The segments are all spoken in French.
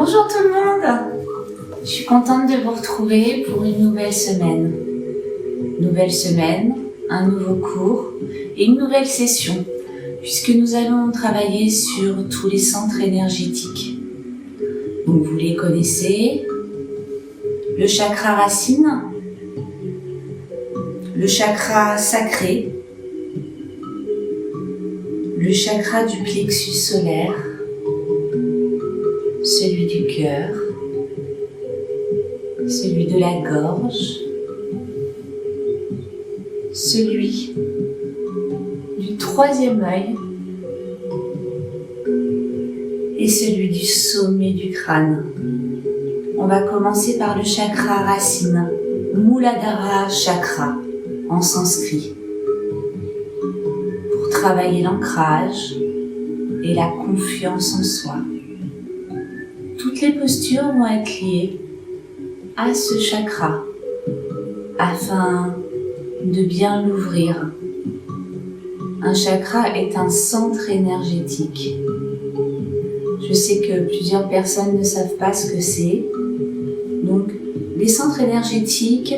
Bonjour tout le monde. Je suis contente de vous retrouver pour une nouvelle semaine. Nouvelle semaine, un nouveau cours et une nouvelle session, puisque nous allons travailler sur tous les centres énergétiques. Donc vous les connaissez, le chakra racine, le chakra sacré, le chakra du plexus solaire, celui du cœur, celui de la gorge, celui du troisième œil et celui du sommet du crâne. On va commencer par le chakra racine, Muladhara chakra en sanskrit, pour travailler l'ancrage et la confiance en soi. Toutes les postures vont être liées à ce chakra afin de bien l'ouvrir. Un chakra est un centre énergétique. Je sais que plusieurs personnes ne savent pas ce que c'est. Donc, les centres énergétiques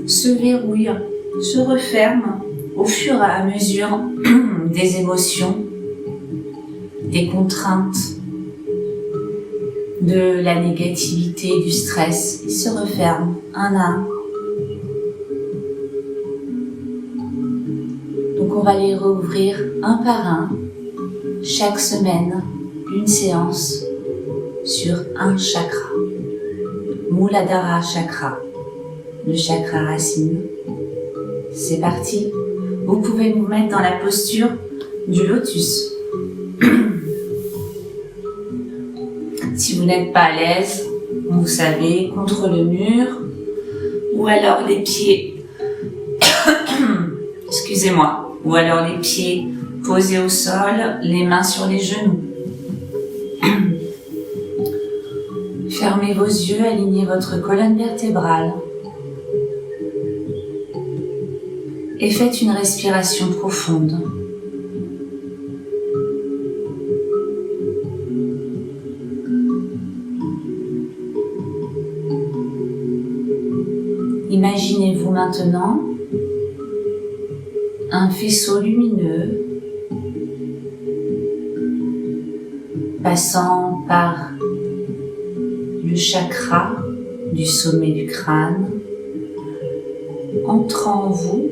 se verrouillent, se referment au fur et à mesure des émotions, des contraintes, de la négativité, du stress. Ils se referment un à un. Donc on va les rouvrir un par un, chaque semaine, une séance sur un chakra. Muladhara chakra, le chakra racine. C'est parti. Vous pouvez vous mettre dans la posture du lotus. Si vous n'êtes pas à l'aise, vous savez, contre le mur, ou alors les pieds, excusez-moi, ou alors les pieds posés au sol, les mains sur les genoux. Fermez vos yeux, alignez votre colonne vertébrale et faites une respiration profonde. Imaginez-vous maintenant un faisceau lumineux passant par le chakra du sommet du crâne, entrant en vous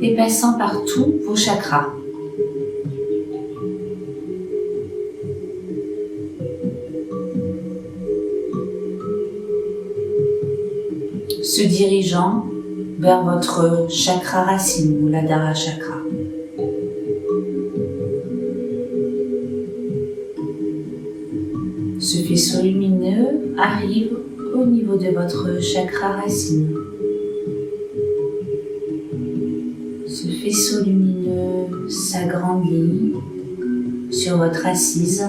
et passant par tous vos chakras. Se dirigeant vers votre chakra racine, Muladhara chakra. Ce faisceau lumineux arrive au niveau de votre chakra racine. Ce faisceau lumineux s'agrandit sur votre assise.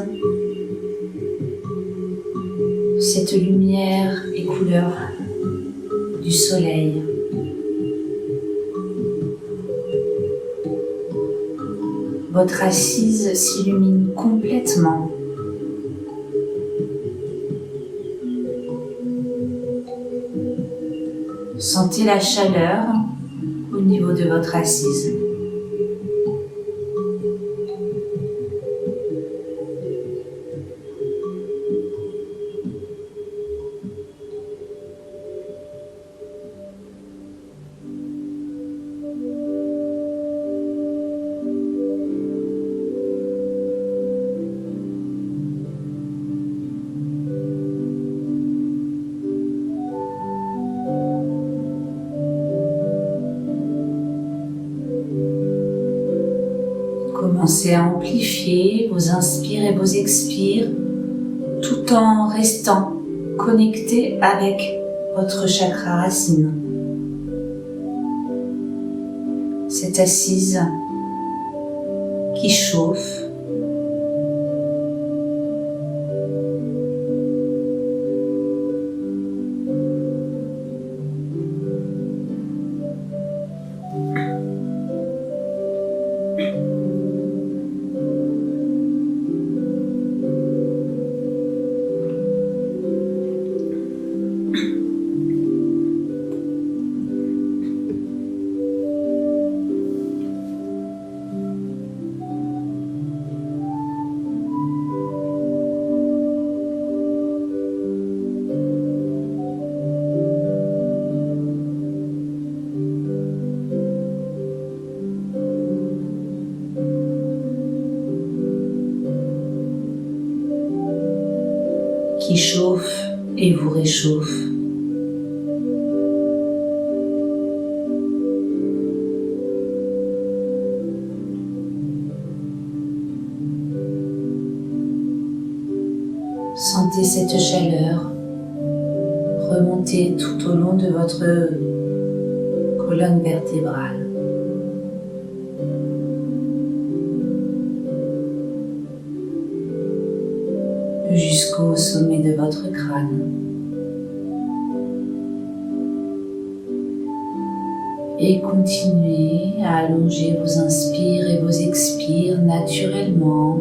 Cette lumière est couleur du soleil. Votre assise s'illumine complètement. Sentez la chaleur au niveau de votre assise. Commencez à amplifier vos inspires et vos expires tout en restant connecté avec votre chakra racine. Cette assise qui chauffe, échauffe et vous réchauffe. Sentez cette chaleur remonter tout au long de votre colonne vertébrale. Jusqu'au sommet de votre crâne. Et continuez à allonger vos inspires et vos expires naturellement.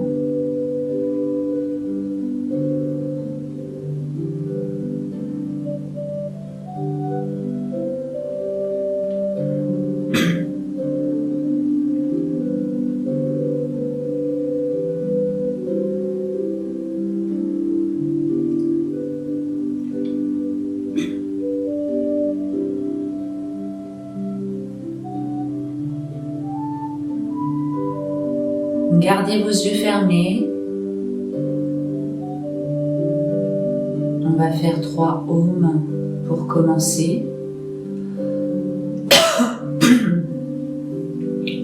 Gardez vos yeux fermés. On va faire 3 ohms pour commencer.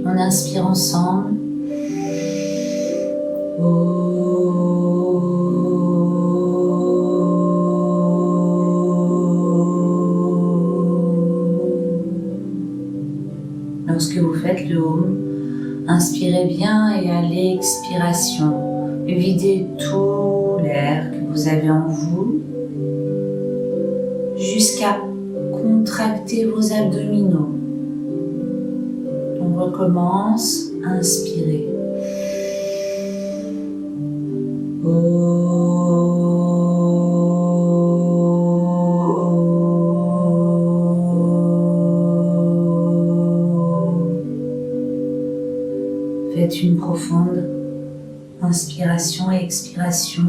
On inspire ensemble. Lorsque vous faites le home, inspirez bien et à l'expiration, videz tout l'air que vous avez en vous jusqu'à contracter vos abdominaux. On recommence, inspirez. Faites une profonde inspiration et expiration.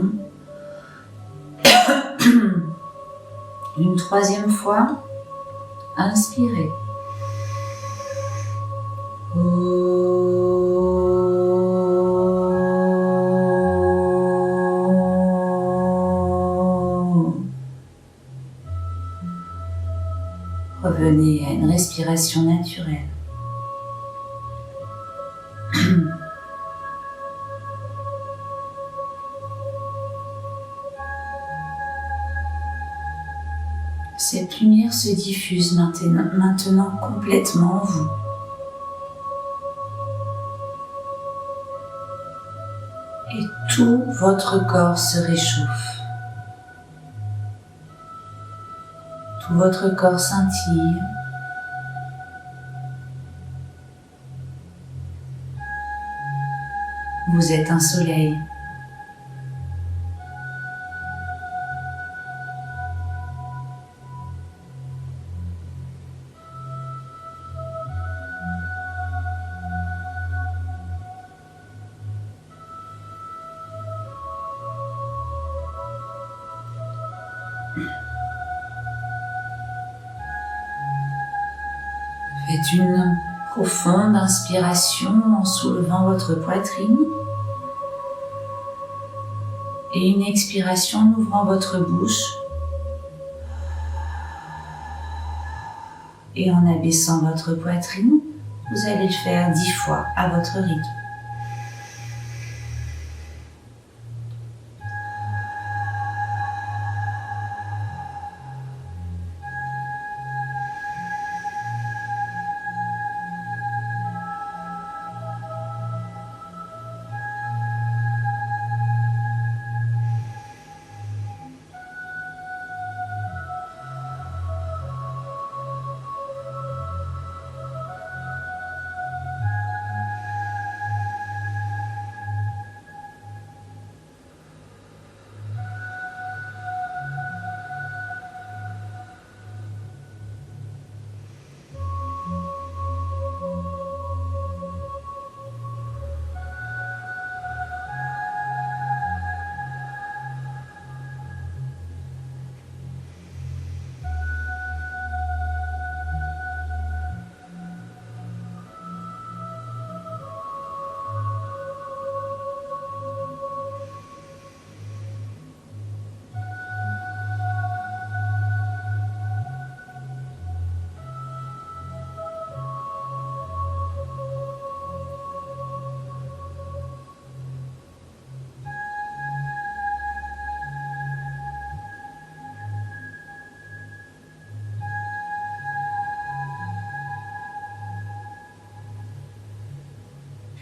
Une 3e fois, inspirez. Revenez à une respiration naturelle. Cette lumière se diffuse maintenant complètement en vous. Et tout votre corps se réchauffe. Tout votre corps scintille. Vous êtes un soleil. Faites une profonde inspiration en soulevant votre poitrine et une expiration en ouvrant votre bouche et en abaissant votre poitrine. Vous allez le faire 10 fois à votre rythme.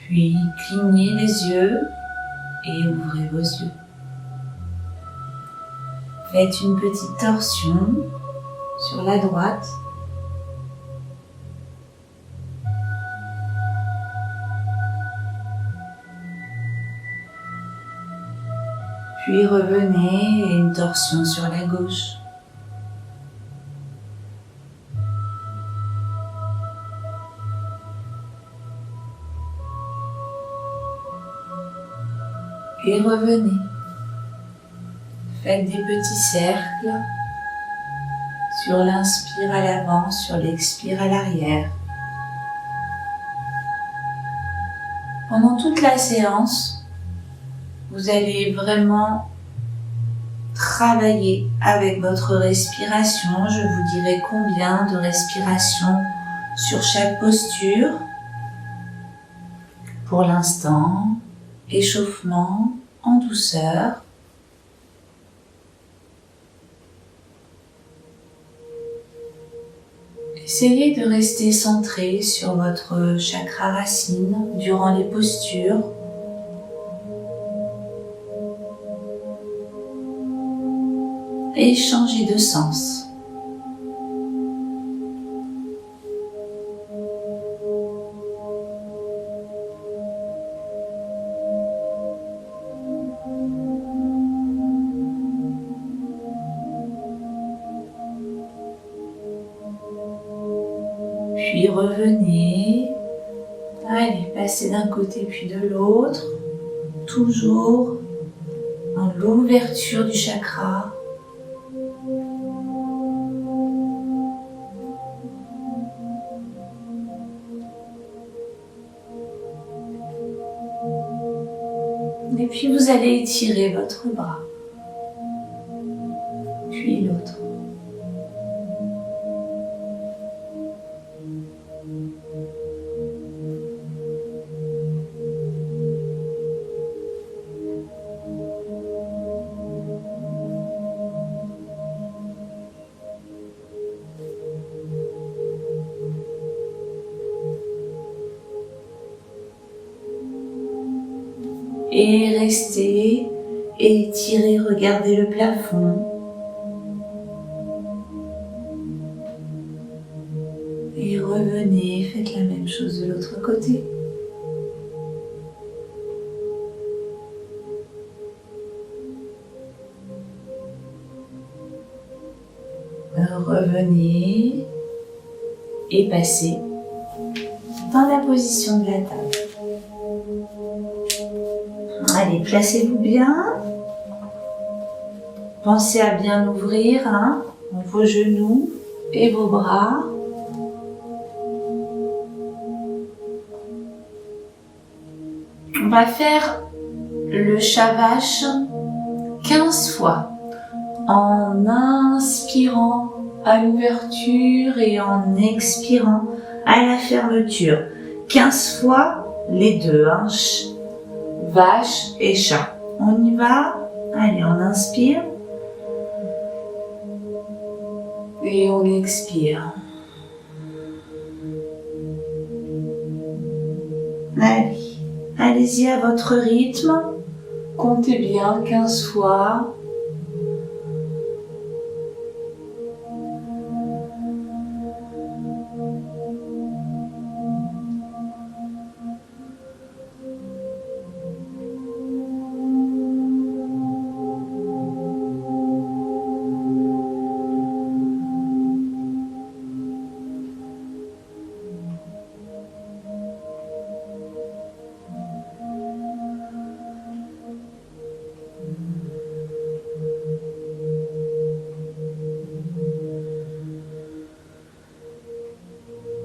Puis clignez les yeux et ouvrez vos yeux. Faites une petite torsion sur la droite. Puis revenez et une torsion sur la gauche. Et revenez. Faites des petits cercles sur l'inspire à l'avant, sur l'expire à l'arrière. Pendant toute la séance, vous allez vraiment travailler avec votre respiration. Je vous dirai combien de respirations sur chaque posture. Pour l'instant, échauffement en douceur. Essayez de rester centré sur votre chakra racine durant les postures. Et changez de sens. Puis revenez. Allez, passez d'un côté puis de l'autre. Toujours dans l'ouverture du chakra. Et puis vous allez étirer votre bras, puis l'autre. Et restez, étirez, regardez le plafond. Et revenez, faites la même chose de l'autre côté. Revenez et passez dans la position de la table. Allez, placez-vous bien. Pensez à bien ouvrir vos genoux et vos bras. On va faire le Shavash 15 fois. En inspirant à l'ouverture et en expirant à la fermeture. 15 fois les deux, vache et chat. On y va. Allez, on inspire. Et on expire. Allez, allez-y à votre rythme. Comptez bien 15 fois.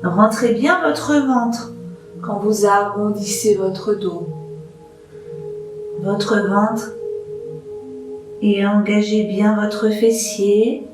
Rentrez bien votre ventre quand vous arrondissez votre dos. Votre ventre et engagez bien votre fessier.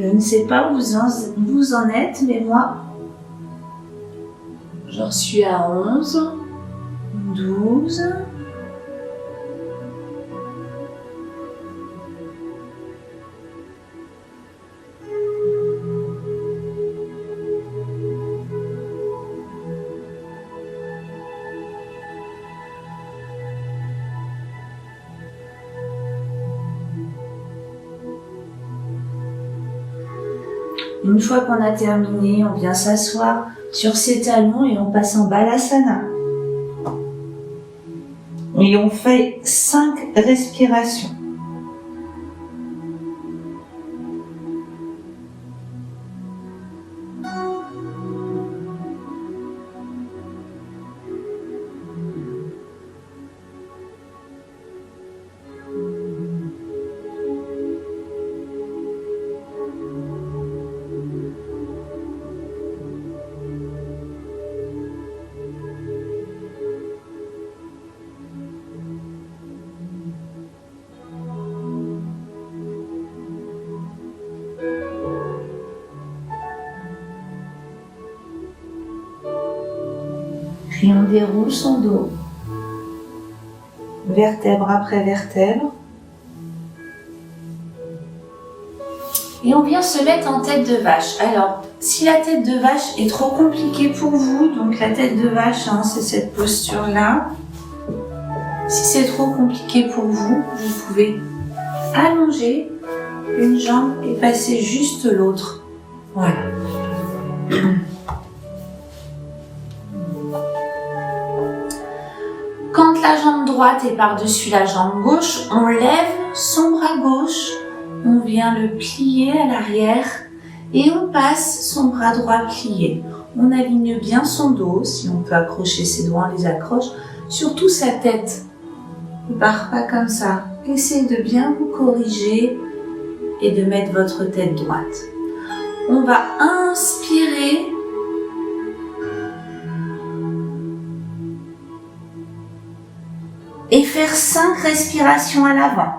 Je ne sais pas où vous en êtes, mais moi, j'en suis à 11, 12. Une fois qu'on a terminé, on vient s'asseoir sur ses talons et on passe en balasana. Et on fait 5 respirations. Puis on déroule son dos, vertèbre après vertèbre. Et on vient se mettre en tête de vache. Alors, si la tête de vache est trop compliquée pour vous, donc la tête de vache, c'est cette posture-là. Si c'est trop compliqué pour vous, vous pouvez allonger une jambe et passer juste l'autre. Voilà. Quand la jambe droite est par-dessus la jambe gauche, on lève son bras gauche, on vient le plier à l'arrière et on passe son bras droit plié. On aligne bien son dos, si on peut accrocher ses doigts, on les accroche, surtout sa tête. Ne part pas comme ça. Essayez de bien vous corriger et de mettre votre tête droite. On va inspirer et faire 5 respirations à l'avant.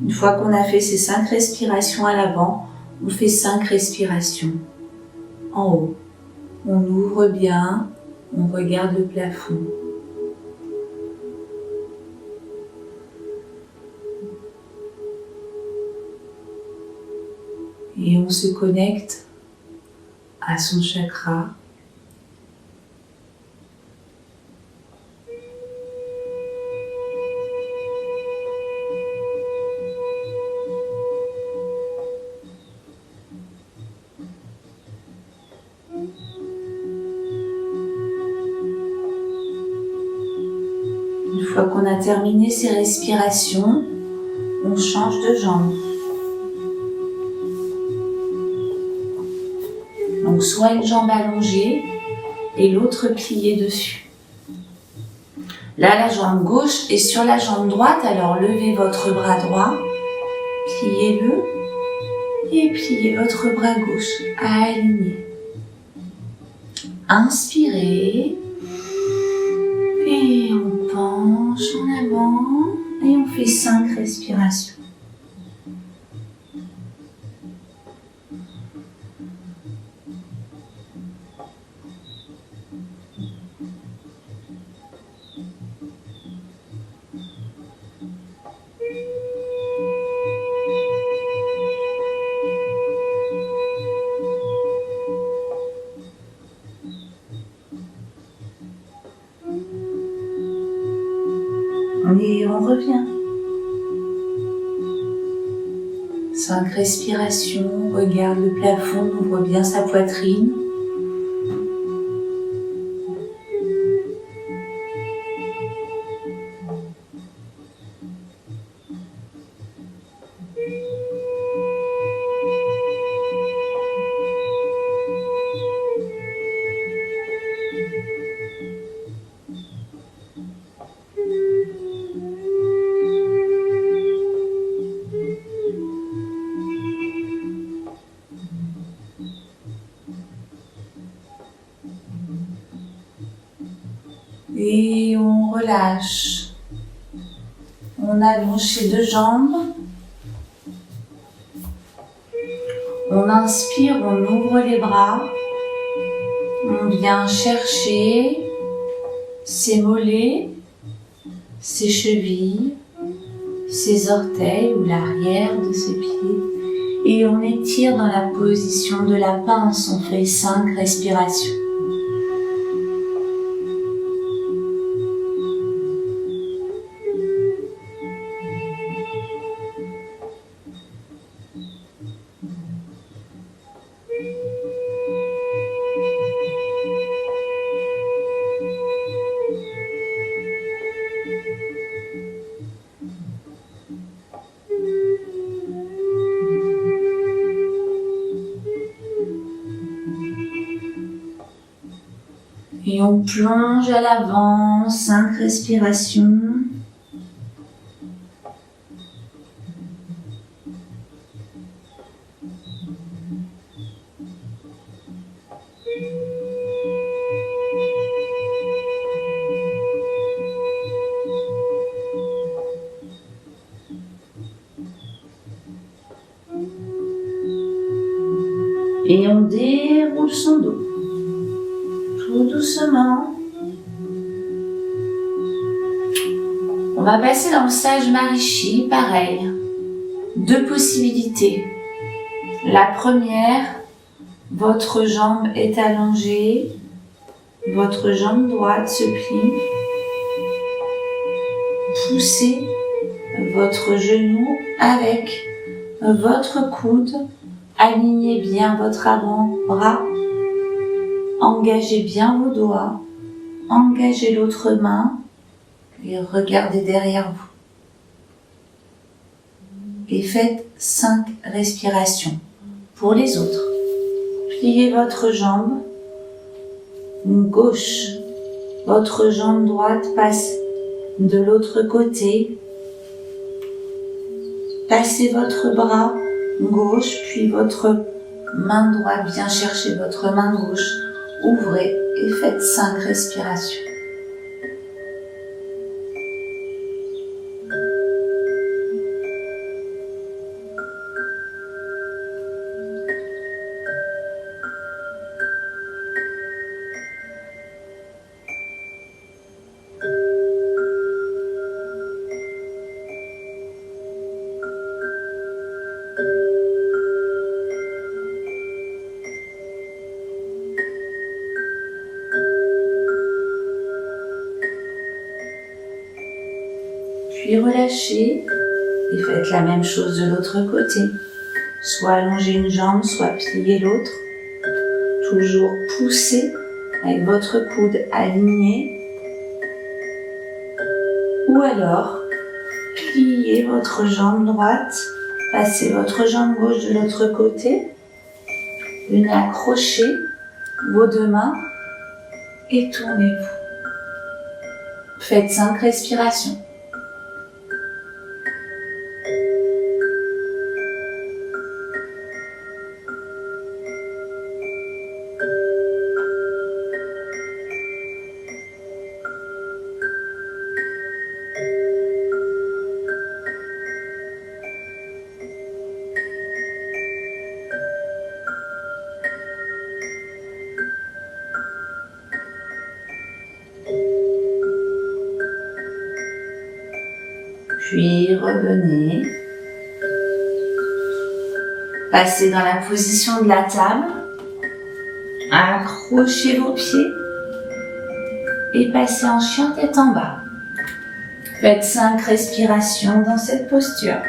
Une fois qu'on a fait ces 5 respirations à l'avant, on fait 5 respirations en haut. On ouvre bien, on regarde le plafond. Et on se connecte à son chakra. Une fois qu'on a terminé ces respirations, on change de jambe. Donc soit une jambe allongée et l'autre pliée dessus. Là, la jambe gauche est sur la jambe droite, alors levez votre bras droit, pliez-le et pliez votre bras gauche, aligné. Inspirez et on penche en avant et on fait 5 respirations. Et on revient. 5 respirations, on regarde le plafond, on ouvre bien sa poitrine. relâche. On allonge ses deux jambes. On inspire, on ouvre les bras. On vient chercher ses mollets, ses chevilles, ses orteils ou l'arrière de ses pieds. Et on étire dans la position de la pince. On fait 5 respirations. Et on plonge à l'avant, 5 respirations. Et on déroule son dos. Tout doucement. On va passer dans le sage Maharishi, pareil. 2 possibilités. La première, votre jambe est allongée, votre jambe droite se plie. Poussez votre genou avec votre coude. Alignez bien votre avant-bras. Engagez bien vos doigts, engagez l'autre main et regardez derrière vous. Et faites 5 respirations. Pour les autres, pliez votre jambe gauche, votre jambe droite passe de l'autre côté. Passez votre bras gauche, puis votre main droite vient chercher votre main gauche. Ouvrez et faites 5 respirations. Puis relâchez et faites la même chose de l'autre côté. Soit allongez une jambe, soit pliez l'autre. Toujours poussez avec votre coude aligné. Ou alors, pliez votre jambe droite, passez votre jambe gauche de l'autre côté. Venez accrocher vos 2 mains et tournez-vous. Faites 5 respirations. Puis revenez. Passez dans la position de la table. Accrochez vos pieds. Et passez en chien tête en bas. Faites 5 respirations dans cette posture.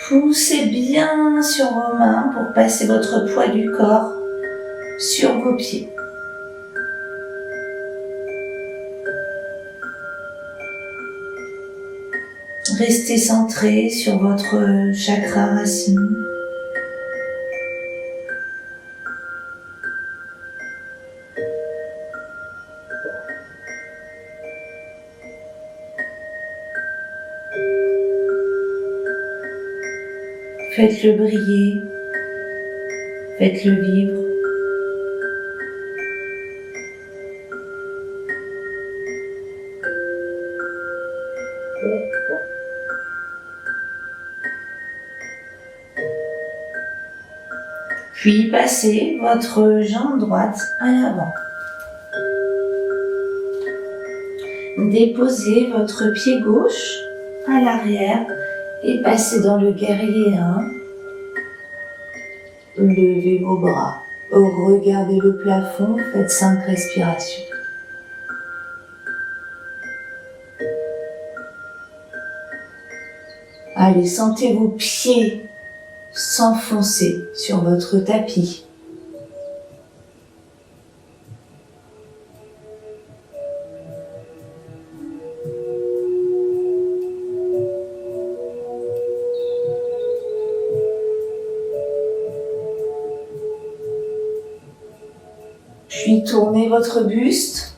Poussez bien sur vos mains pour passer votre poids du corps sur vos pieds. Restez centré sur votre chakra racine. Faites-le briller, faites-le vivre. Puis passez votre jambe droite à l'avant. Déposez votre pied gauche à l'arrière et passez dans le guerrier 1. Levez vos bras, regardez le plafond, faites 5 respirations. Allez, sentez vos pieds s'enfoncer sur votre tapis. Puis tournez votre buste,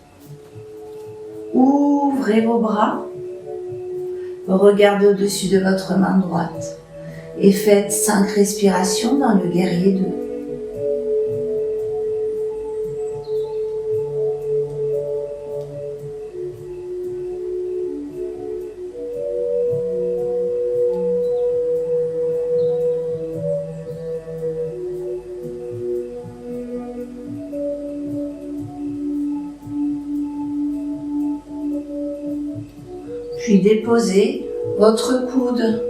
ouvrez vos bras, regardez au-dessus de votre main droite et faites 5 respirations dans le guerrier 2. Puis déposez votre coude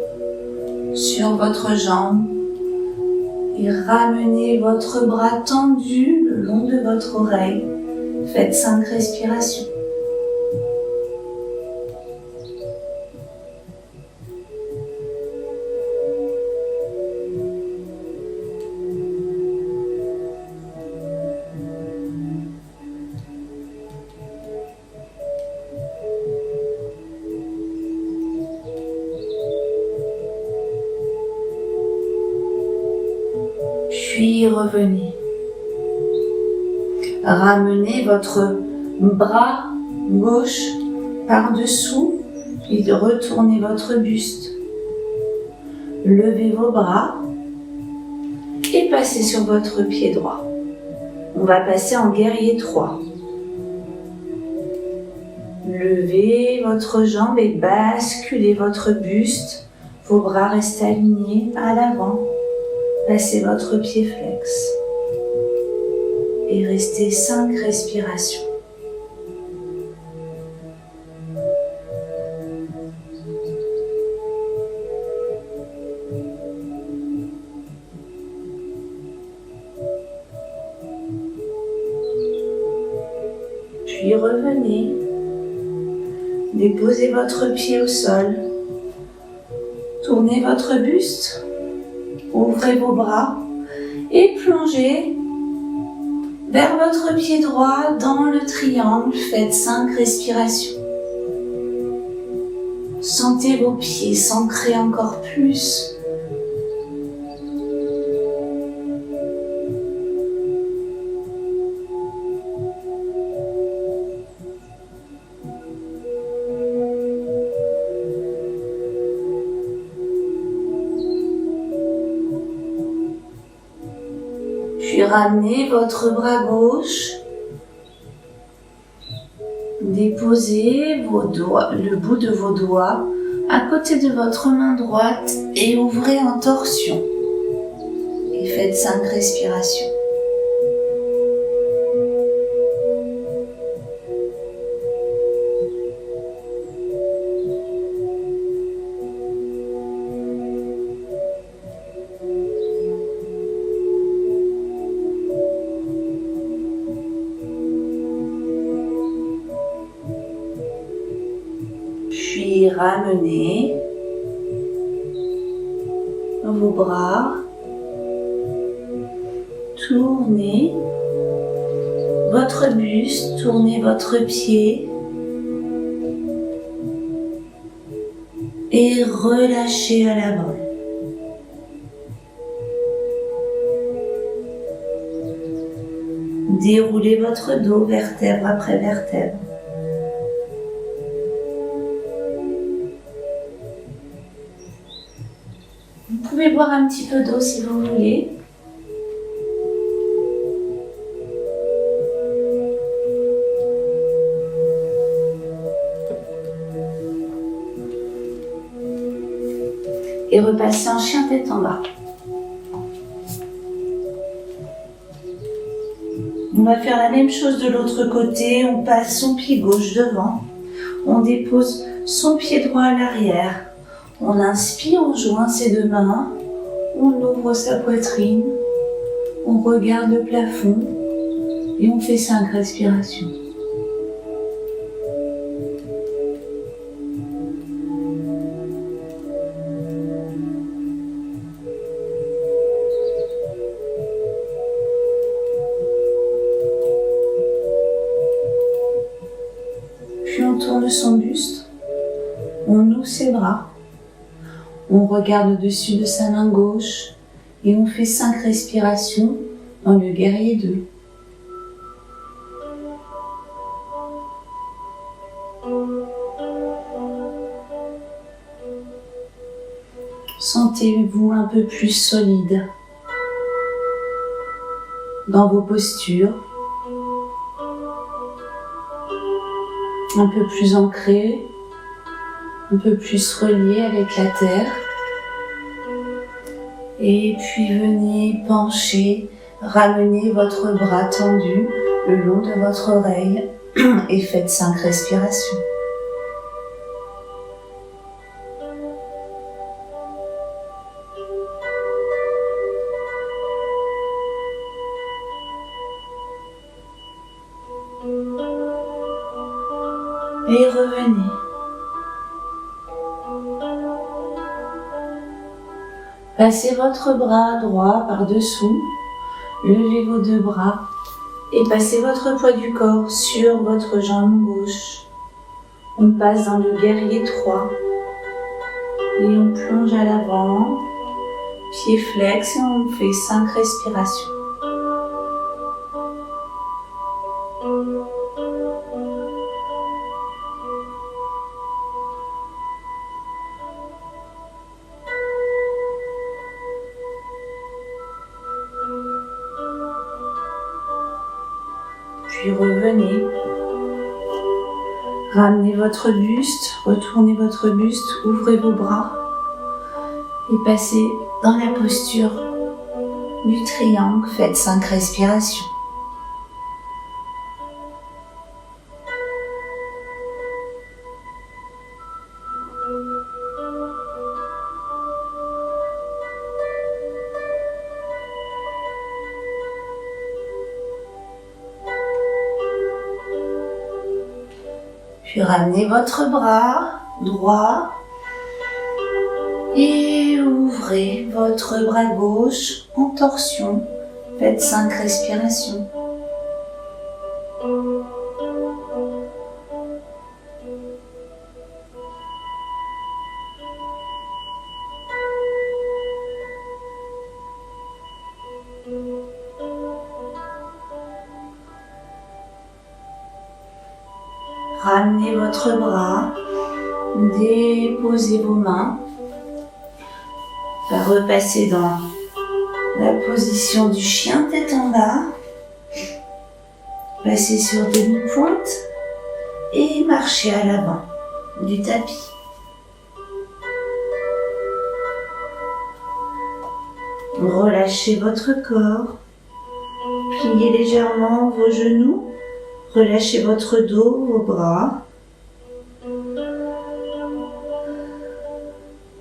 sur votre jambe et ramenez votre bras tendu le long de votre oreille. Faites 5 respirations. Puis revenez. Ramenez votre bras gauche par-dessous, puis retournez votre buste. Levez vos bras et passez sur votre pied droit. On va passer en guerrier 3. Levez votre jambe et basculez votre buste. Vos bras restent alignés à l'avant. Passez votre pied flex et restez 5 respirations. Puis revenez, déposez votre pied au sol, tournez votre buste. Ouvrez vos bras et plongez vers votre pied droit dans le triangle. Faites 5 respirations. Sentez vos pieds s'ancrer encore plus. Puis ramenez votre bras gauche, déposez le bout de vos doigts à côté de votre main droite et ouvrez en torsion. Et faites 5 respirations. Puis ramenez vos bras, tournez votre buste, tournez votre pied et relâchez à la vol. Déroulez votre dos vertèbre après vertèbre. Vous pouvez boire un petit peu d'eau si vous voulez. Et repassez en chien tête en bas. va faire la même chose de l'autre côté. On passe son pied gauche devant. On dépose son pied droit à l'arrière. On inspire, on joint ses deux mains. On ouvre sa poitrine. On regarde le plafond. Et on fait 5 respirations. Puis on tourne son buste, on ouvre ses bras, on regarde au-dessus de sa main gauche et on fait 5 respirations dans le guerrier 2. Sentez-vous un peu plus solide dans vos postures, un peu plus ancré, un peu plus relié avec la terre. Et puis venez pencher, ramener votre bras tendu le long de votre oreille et faites 5 respirations. Et revenez. Passez votre bras droit par-dessous, levez vos 2 bras et passez votre poids du corps sur votre jambe gauche. On passe dans le guerrier 3 et on plonge à l'avant, pied flex et on fait 5 respirations. Puis revenez, ramenez votre buste, retournez votre buste, ouvrez vos bras et passez dans la posture du triangle, faites 5 respirations. Puis ramenez votre bras droit et ouvrez votre bras gauche en torsion. Faites 5 respirations. Ramenez votre bras, déposez vos mains, repassez dans la position du chien tête en bas, passez sur demi-pointe et marchez à l'avant du tapis. Relâchez votre corps, pliez légèrement vos genoux. Relâchez votre dos, vos bras.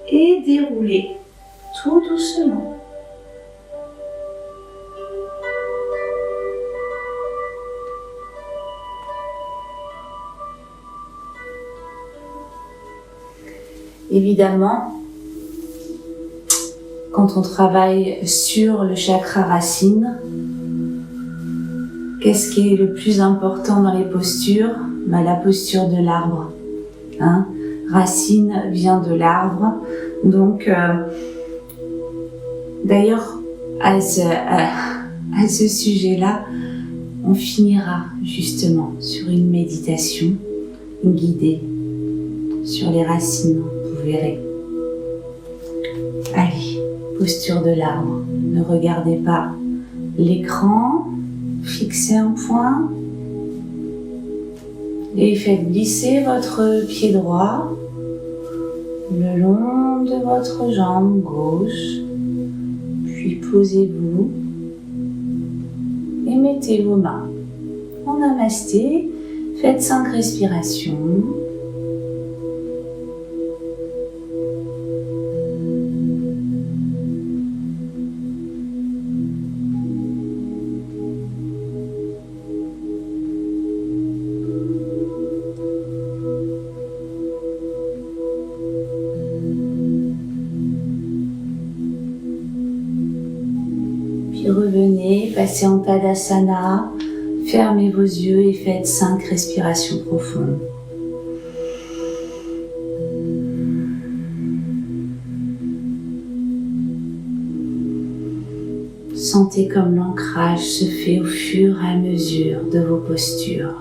Et déroulez tout doucement. Évidemment, quand on travaille sur le chakra racine, qu'est-ce qui est le plus important dans les postures? La posture de l'arbre. Racine vient de l'arbre. Donc, d'ailleurs, à ce sujet-là, on finira justement sur une méditation guidée sur les racines, vous verrez. Allez, posture de l'arbre. Ne regardez pas l'écran. Fixez un point et faites glisser votre pied droit le long de votre jambe gauche, puis posez-vous et mettez vos mains en namasté. Faites 5 respirations. Puis revenez, passez en Tadasana, fermez vos yeux et faites 5 respirations profondes. Sentez comme l'ancrage se fait au fur et à mesure de vos postures.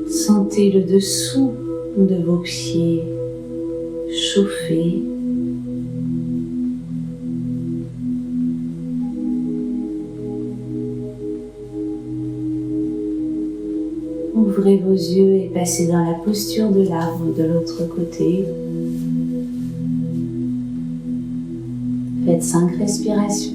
Sentez le dessous de vos pieds chauffer. Ouvrez vos yeux et passez dans la posture de l'arbre de l'autre côté. Faites 5 respirations.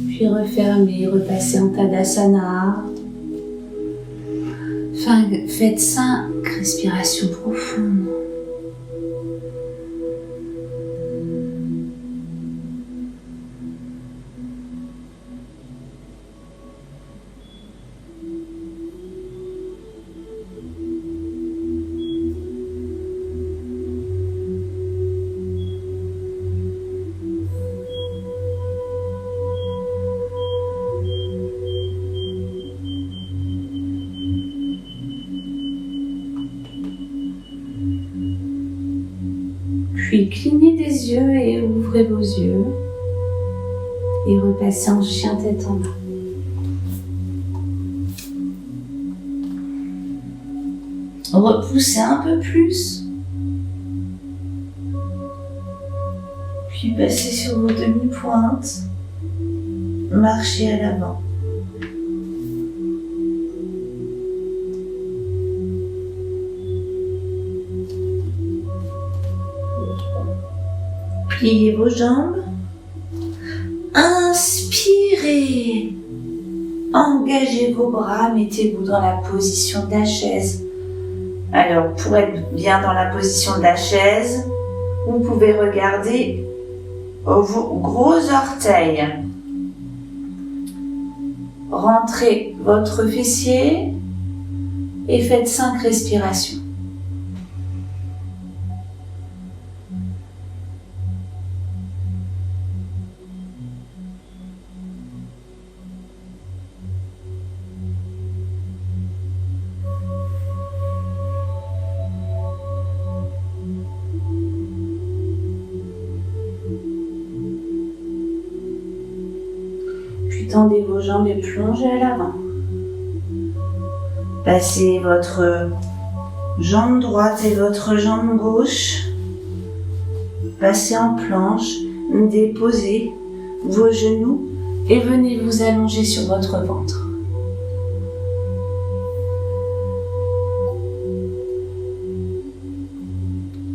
Puis refermez, repassez en Tadasana. Faites 5 respirations profondes. Puis clignez des yeux et ouvrez vos yeux et repassez en chien tête en bas. Repoussez un peu plus. Puis passez sur vos demi-pointes. Marchez à l'avant. Pliez vos jambes. Inspirez. Engagez vos bras, mettez-vous dans la position de la chaise. Alors, pour être bien dans la position de la chaise, vous pouvez regarder vos gros orteils. Rentrez votre fessier et faites 5 respirations. Tendez vos jambes et plongez à l'avant. Passez votre jambe droite et votre jambe gauche. Passez en planche, déposez vos genoux et venez vous allonger sur votre ventre.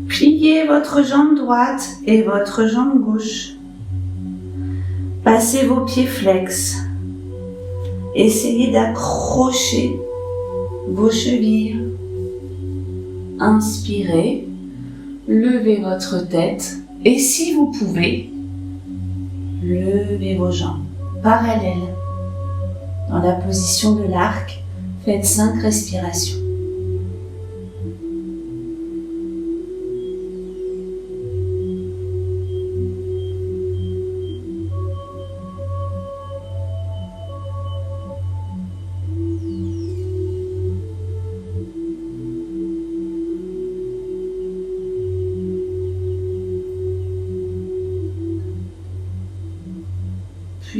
Pliez votre jambe droite et votre jambe gauche. Passez vos pieds flex. Essayez d'accrocher vos chevilles. Inspirez, levez votre tête et si vous pouvez, levez vos jambes parallèles. Dans la position de l'arc, faites 5 respirations.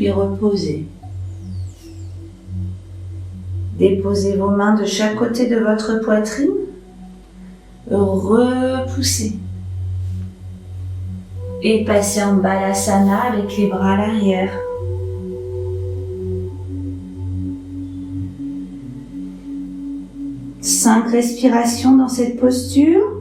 puis reposez. Déposez vos mains de chaque côté de votre poitrine. Repoussez. Et passez en Balasana avec les bras à l'arrière. Cinq respirations dans cette posture.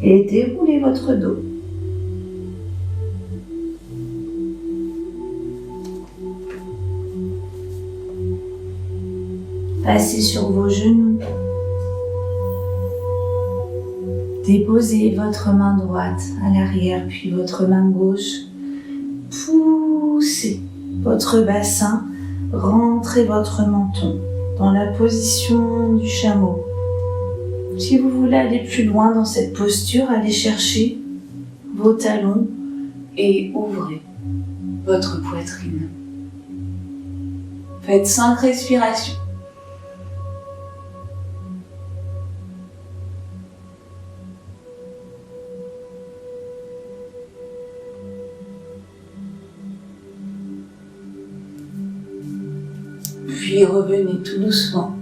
Et déroulez votre dos. Passez sur vos genoux. Déposez votre main droite à l'arrière, puis votre main gauche. Poussez votre bassin, rentrez votre menton dans la position du chameau. Si vous voulez aller plus loin dans cette posture, allez chercher vos talons et ouvrez votre poitrine. Faites 5 respirations. Puis revenez tout doucement.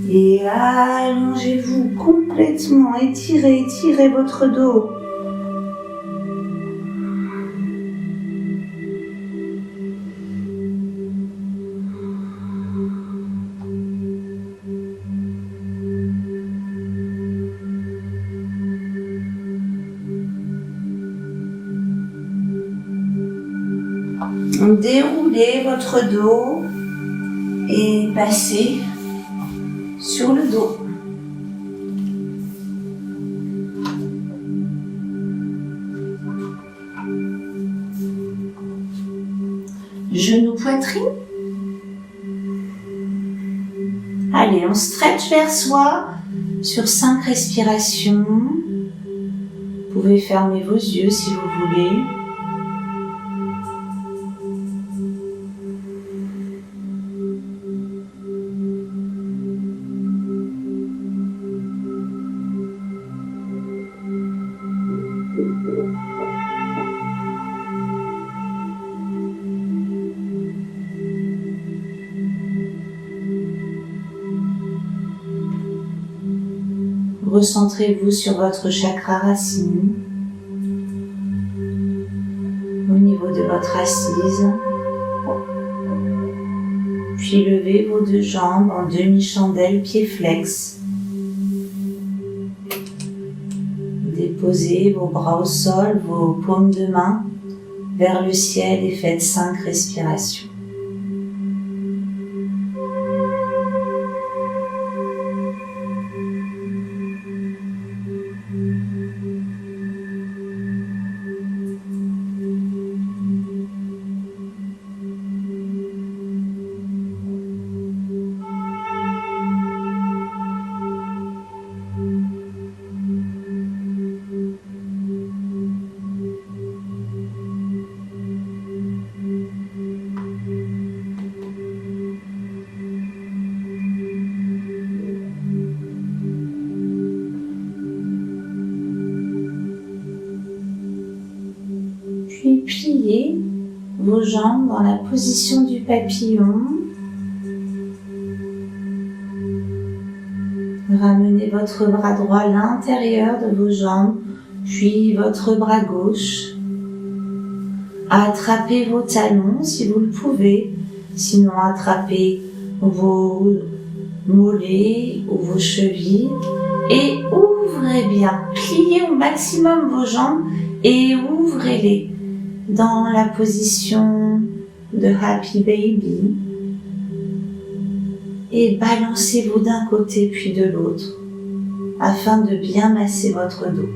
Et allongez-vous complètement, étirez votre dos. Déroulez votre dos et passez sur le dos. Genoux, poitrine. Allez, on stretch vers soi sur 5 respirations. Vous pouvez fermer vos yeux si vous voulez. Recentrez-vous sur votre chakra racine, au niveau de votre assise, puis levez vos 2 jambes en demi-chandelle, pieds flex. Déposez vos bras au sol, vos paumes de main vers le ciel et faites 5 respirations. Puis pliez vos jambes dans la position du papillon. Ramenez votre bras droit à l'intérieur de vos jambes, puis votre bras gauche. Attrapez vos talons si vous le pouvez, sinon attrapez vos mollets ou vos chevilles et ouvrez bien. Pliez au maximum vos jambes et ouvrez-les dans la position de Happy Baby et balancez-vous d'un côté puis de l'autre afin de bien masser votre dos.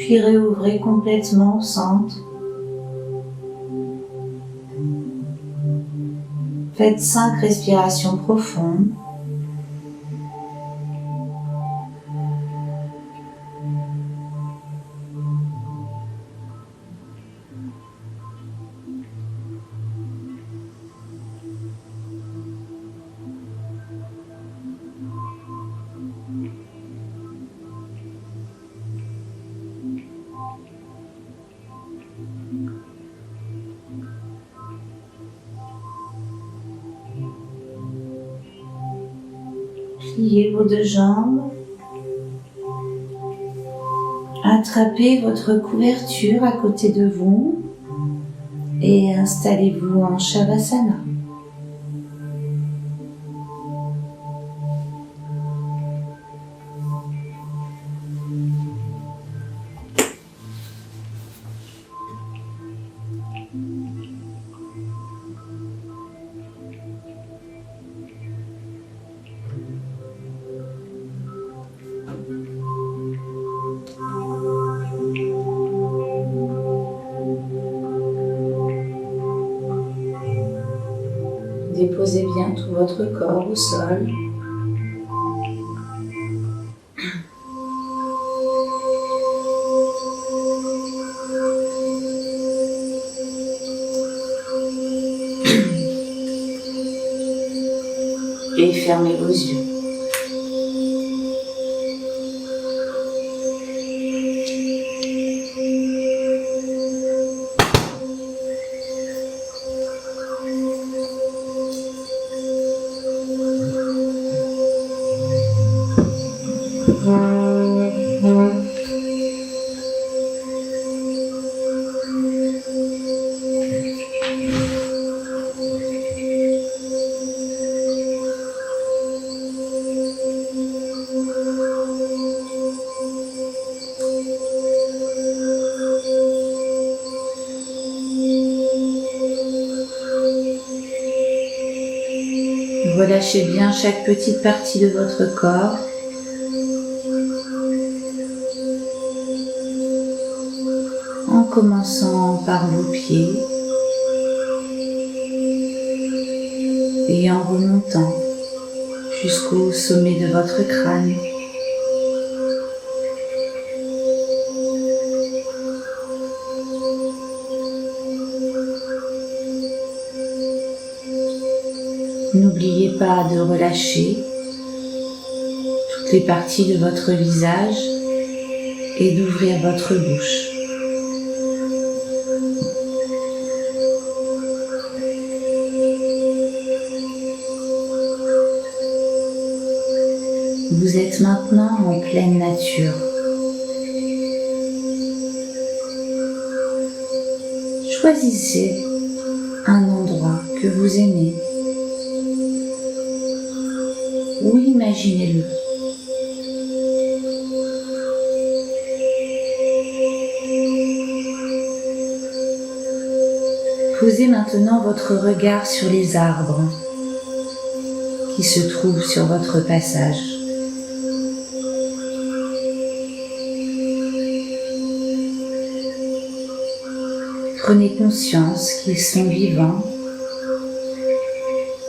puis réouvrez complètement au centre. Faites 5 respirations profondes. Pliez vos 2 jambes. Attrapez votre couverture à côté de vous et installez-vous en Shavasana. Déposez bien tout votre corps au sol. Et fermez vos yeux. Relâchez bien chaque petite partie de votre corps. En commençant par vos pieds et en remontant jusqu'au sommet de votre crâne. N'oubliez pas de relâcher toutes les parties de votre visage et d'ouvrir votre bouche. Vous êtes maintenant en pleine nature. Choisissez un endroit que vous aimez ou imaginez-le. Posez maintenant votre regard sur les arbres qui se trouvent sur votre passage. Prenez conscience qu'ils sont vivants,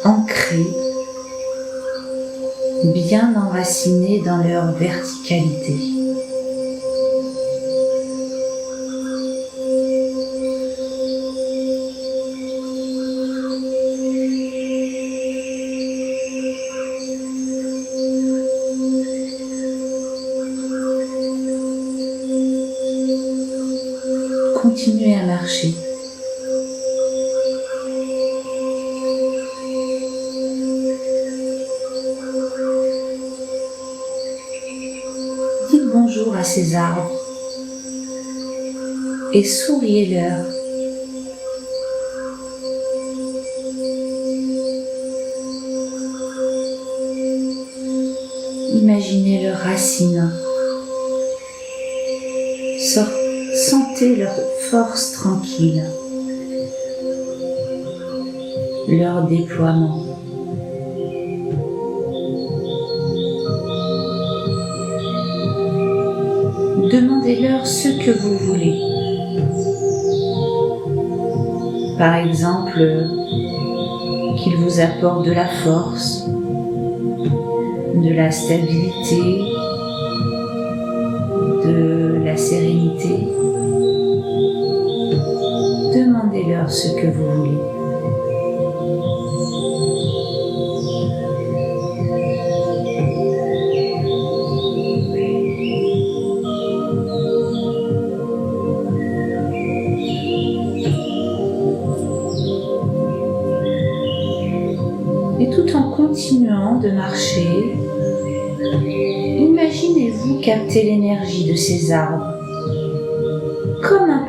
ancrés, bien enracinés dans leur verticalité. Continuez à marcher. Dites bonjour à ces arbres et souriez-leur. Imaginez leurs racines. Sentez leur force tranquille, leur déploiement. demandez-leur ce que vous voulez. Par exemple, qu'ils vous apportent de la force, de la stabilité, de la sérénité. Demandez-leur ce que vous voulez. Et tout en continuant de marcher, imaginez-vous capter l'énergie de ces arbres, comme un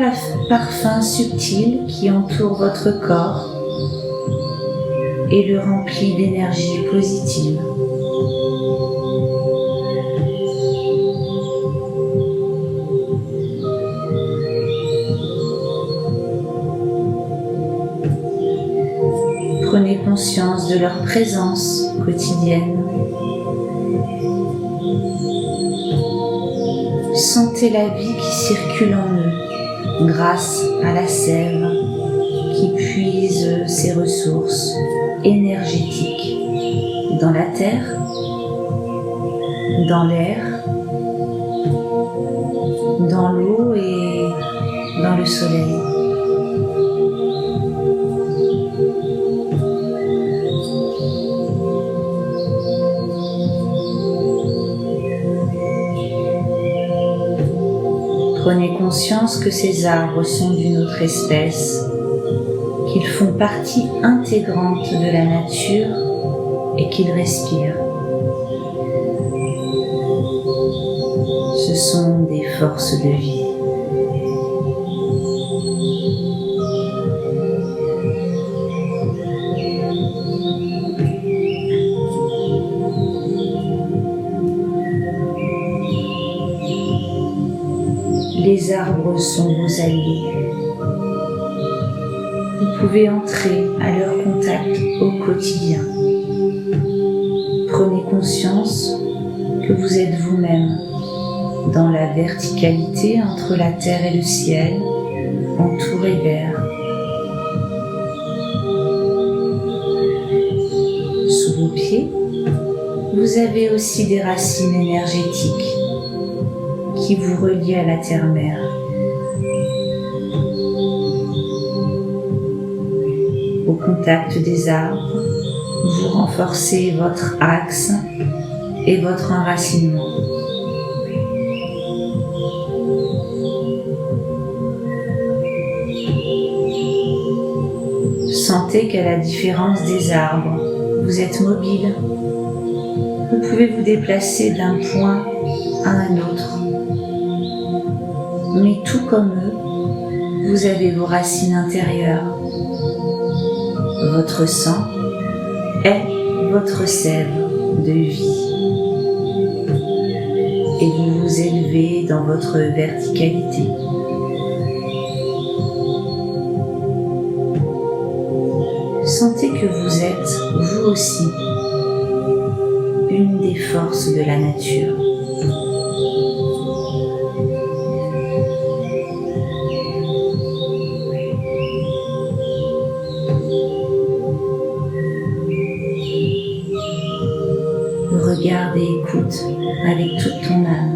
parfum subtil qui entoure votre corps et le remplit d'énergie positive. Prenez conscience de leur présence quotidienne. Sentez la vie qui circule en eux grâce à la sève qui puise ses ressources énergétiques dans la terre, dans l'air, dans l'eau et dans le soleil. Prenez conscience que ces arbres sont d'une autre espèce, qu'ils font partie intégrante de la nature et qu'ils respirent. Ce sont des forces de vie. Les arbres sont vos alliés. Vous pouvez entrer à leur contact au quotidien. Prenez conscience que vous êtes vous-même dans la verticalité entre la terre et le ciel, entouré vert. Sous vos pieds, vous avez aussi des racines énergétiques qui vous relie à la terre-mère. Au contact des arbres, vous renforcez votre axe et votre enracinement. Sentez qu'à la différence des arbres, vous êtes mobile. Vous pouvez vous déplacer d'un point à un autre. Mais tout comme eux, vous avez vos racines intérieures. Votre sang est votre sève de vie. Et vous vous élevez dans votre verticalité. Sentez que vous êtes, vous aussi, une des forces de la nature. Regarde et écoute avec toute ton âme.